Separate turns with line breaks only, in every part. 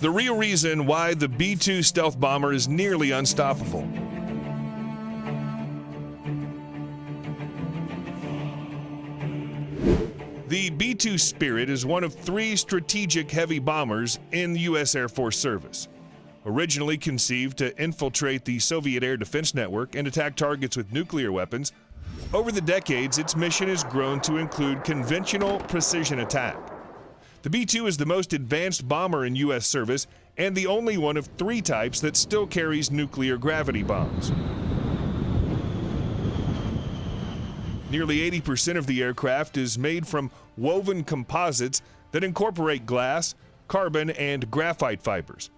the real reason why the B-2 stealth bomber is nearly unstoppable. The B-2 Spirit is one of 3 strategic heavy bombers in the U.S. Air Force service. Originally conceived to infiltrate the Soviet air defense network and attack targets with nuclear weapons, over the decades its mission has grown to include conventional precision attack. The B-2 is the most advanced bomber in U.S. service and the only one of 3 types that still carries nuclear gravity bombs. Nearly 80% of the aircraft is made from woven composites that incorporate glass, carbon, and graphite fibers,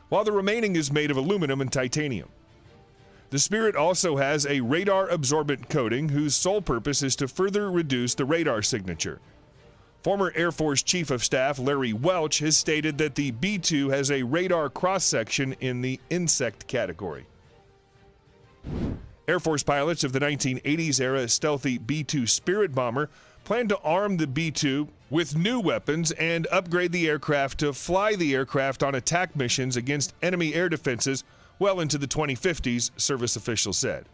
while the remaining is made of aluminum and titanium. The Spirit also has a radar-absorbent coating whose sole purpose is to further reduce the radar signature. Former Air Force Chief of Staff Larry Welch has stated that the B-2 has a radar cross-section in the insect category. Air Force pilots of the 1980s era stealthy B-2 Spirit bomber plan to arm the B-2 with new weapons and upgrade the aircraft to fly the aircraft on attack missions against enemy air defenses well into the 2050s, service officials said.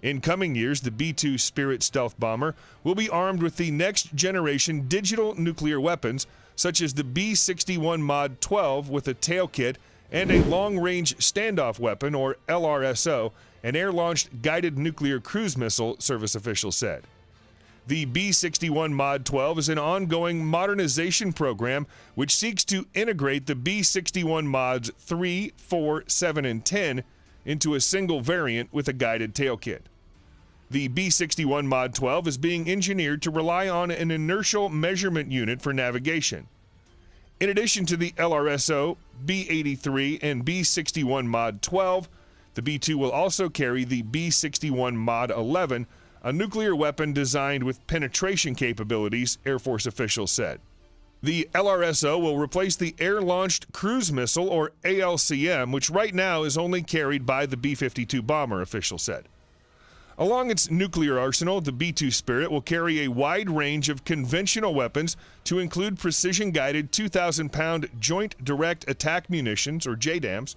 In coming years, the B-2 Spirit stealth bomber will be armed with the next-generation digital nuclear weapons, such as the B-61 Mod 12 with a tail kit and a long-range standoff weapon, or LRSO, an air-launched guided nuclear cruise missile, service officials said. The B-61 Mod 12 is an ongoing modernization program which seeks to integrate the B-61 Mods 3, 4, 7, and 10 into a single variant with a guided tail kit. The B-61 Mod 12 is being engineered to rely on an inertial measurement unit for navigation. In addition to the LRSO, B-83, and B-61 Mod 12, the B-2 will also carry the B-61 Mod 11, a nuclear weapon designed with penetration capabilities, Air Force officials said. The LRSO will replace the Air-Launched Cruise Missile, or ALCM, which right now is only carried by the B-52 bomber, officials said. Along its nuclear arsenal, the B-2 Spirit will carry a wide range of conventional weapons to include precision-guided 2,000-pound Joint Direct Attack Munitions, or JDAMs,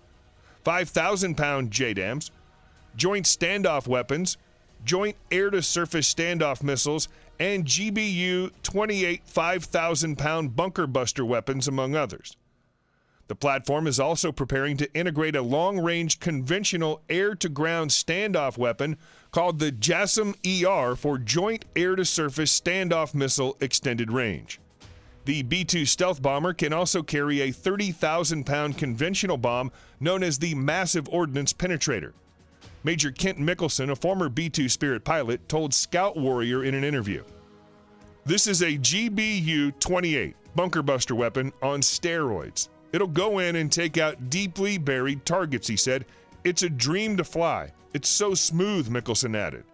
5,000-pound JDAMs, Joint Standoff Weapons, Joint Air-to-Surface Standoff Missiles, and GBU-28 5,000-pound bunker buster weapons, among others. The platform is also preparing to integrate a long-range conventional air-to-ground standoff weapon called the JASSM-ER for Joint Air-to-Surface Standoff Missile Extended Range. The B-2 stealth bomber can also carry a 30,000-pound conventional bomb known as the Massive Ordnance Penetrator. Major Kent Mickelson, a former B-2 Spirit pilot, told Scout Warrior in an interview, "This is a GBU-28 bunker buster weapon on steroids. It'll go in and take out deeply buried targets," he said. "It's a dream to fly. It's so smooth," Mickelson added.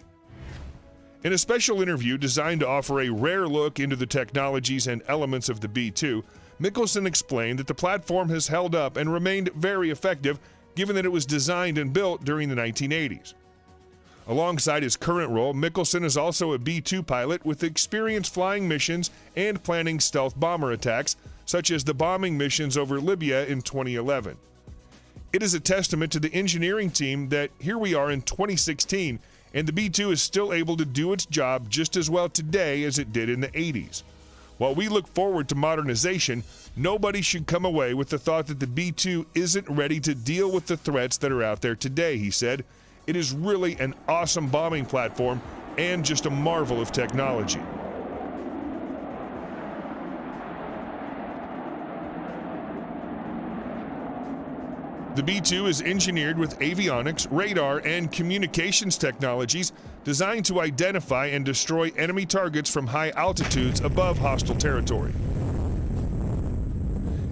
In a special interview designed to offer a rare look into the technologies and elements of the B-2, Mickelson explained that the platform has held up and remained very effective, given that it was designed and built during the 1980s. Alongside his current role, Mickelson is also a B-2 pilot with experience flying missions and planning stealth bomber attacks, such as the bombing missions over Libya in 2011. It is a testament to the engineering team that here we are in 2016, and the B-2 is still able to do its job just as well today as it did in the 80s. While we look forward to modernization, nobody should come away with the thought that the B-2 isn't ready to deal with the threats that are out there today, he said. It is really an awesome bombing platform and just a marvel of technology. The B-2 is engineered with avionics, radar, and communications technologies designed to identify and destroy enemy targets from high altitudes above hostile territory.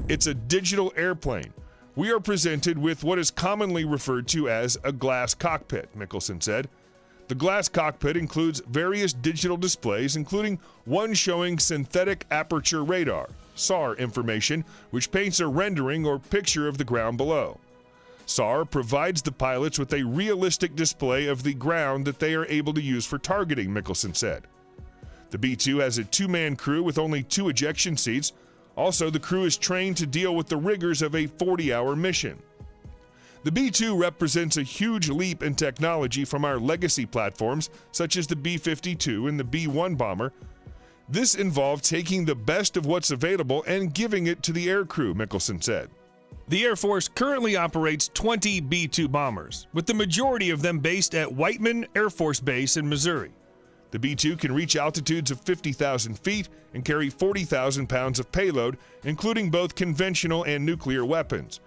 It's a digital airplane. We are presented with what is commonly referred to as a glass cockpit, Mickelson said. The glass cockpit includes various digital displays, including one showing synthetic aperture radar, SAR information, which paints a rendering or picture of the ground below. SAR provides the pilots with a realistic display of the ground that they are able to use for targeting, Mickelson said. The B-2 has a 2-man crew with only 2 ejection seats. Also, the crew is trained to deal with the rigors of a 40-hour mission. The B-2 represents a huge leap in technology from our legacy platforms, such as the B-52 and the B-1 bomber. This involved taking the best of what's available and giving it to the aircrew, Mickelson said. The Air Force currently operates 20 B-2 bombers, with the majority of them based at Whiteman Air Force Base in Missouri. The B-2 can reach altitudes of 50,000 feet and carry 40,000 pounds of payload, including both conventional and nuclear weapons.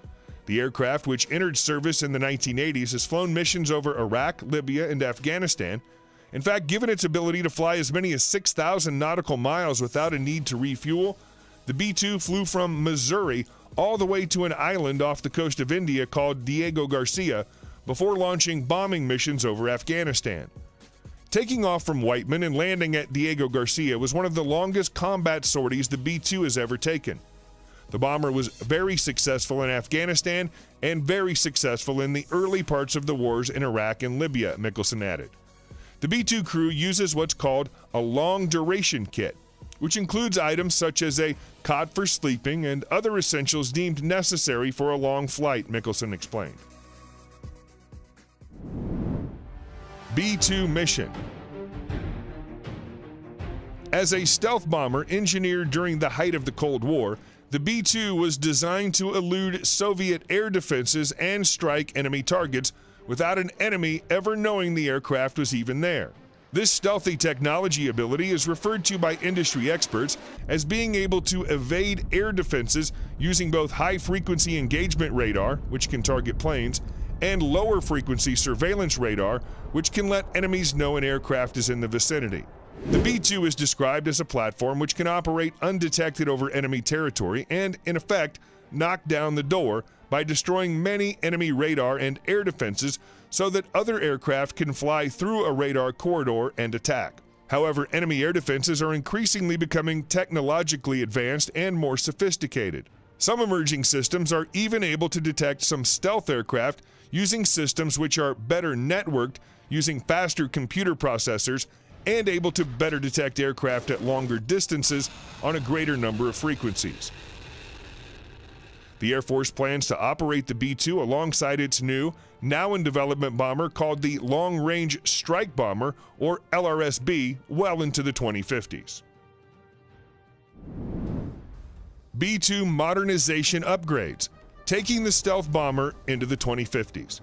The aircraft, which entered service in the 1980s, has flown missions over Iraq, Libya, and Afghanistan. In fact, given its ability to fly as many as 6,000 nautical miles without a need to refuel, the B-2 flew from Missouri all the way to an island off the coast of India called Diego Garcia before launching bombing missions over Afghanistan. Taking off from Whiteman and landing at Diego Garcia was one of the longest combat sorties the B-2 has ever taken. The bomber was very successful in Afghanistan and very successful in the early parts of the wars in Iraq and Libya, Mickelson added. The B-2 crew uses what's called a long-duration kit, which includes items such as a cot for sleeping and other essentials deemed necessary for a long flight, Mickelson explained. B-2 mission. As a stealth bomber engineered during the height of the Cold War, the B-2 was designed to elude Soviet air defenses and strike enemy targets without an enemy ever knowing the aircraft was even there. This stealthy technology ability is referred to by industry experts as being able to evade air defenses using both high-frequency engagement radar, which can target planes, and lower-frequency surveillance radar, which can let enemies know an aircraft is in the vicinity. The B-2 is described as a platform which can operate undetected over enemy territory and, in effect, knock down the door by destroying many enemy radar and air defenses so that other aircraft can fly through a radar corridor and attack. However, enemy air defenses are increasingly becoming technologically advanced and more sophisticated. Some emerging systems are even able to detect some stealth aircraft using systems which are better networked, using faster computer processors, and able to better detect aircraft at longer distances on a greater number of frequencies. The Air Force plans to operate the B-2 alongside its new, now-in-development bomber called the Long Range Strike Bomber, or LRSB, well into the 2050s. B-2 modernization upgrades, taking the stealth bomber into the 2050s.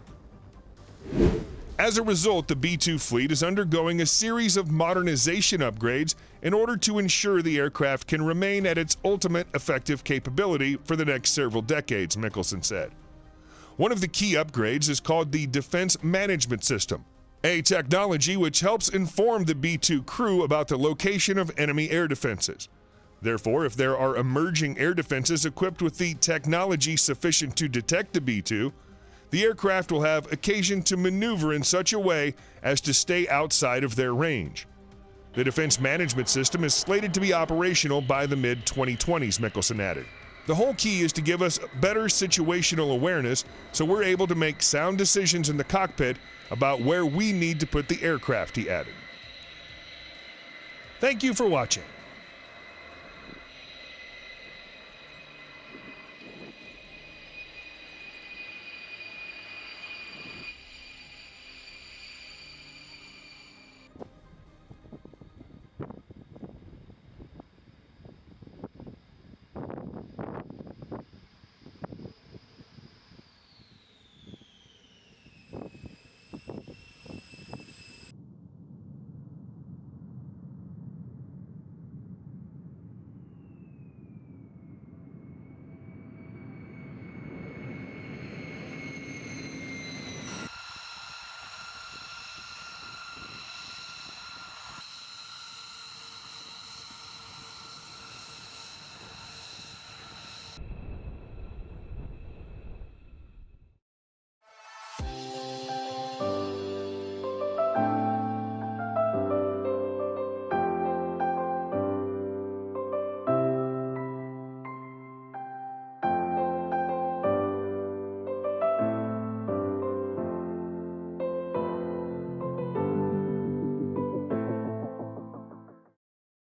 As a result, the B-2 fleet is undergoing a series of modernization upgrades in order to ensure the aircraft can remain at its ultimate effective capability for the next several decades, Mickelson said. One of the key upgrades is called the Defense Management System, a technology which helps inform the B-2 crew about the location of enemy air defenses. Therefore, if there are emerging air defenses equipped with the technology sufficient to detect the B-2, the aircraft will have occasion to maneuver in such a way as to stay outside of their range. The defense management system is slated to be operational by the mid-2020s, Mickelson added. The whole key is to give us better situational awareness so we're able to make sound decisions in the cockpit about where we need to put the aircraft, he added. Thank you for watching.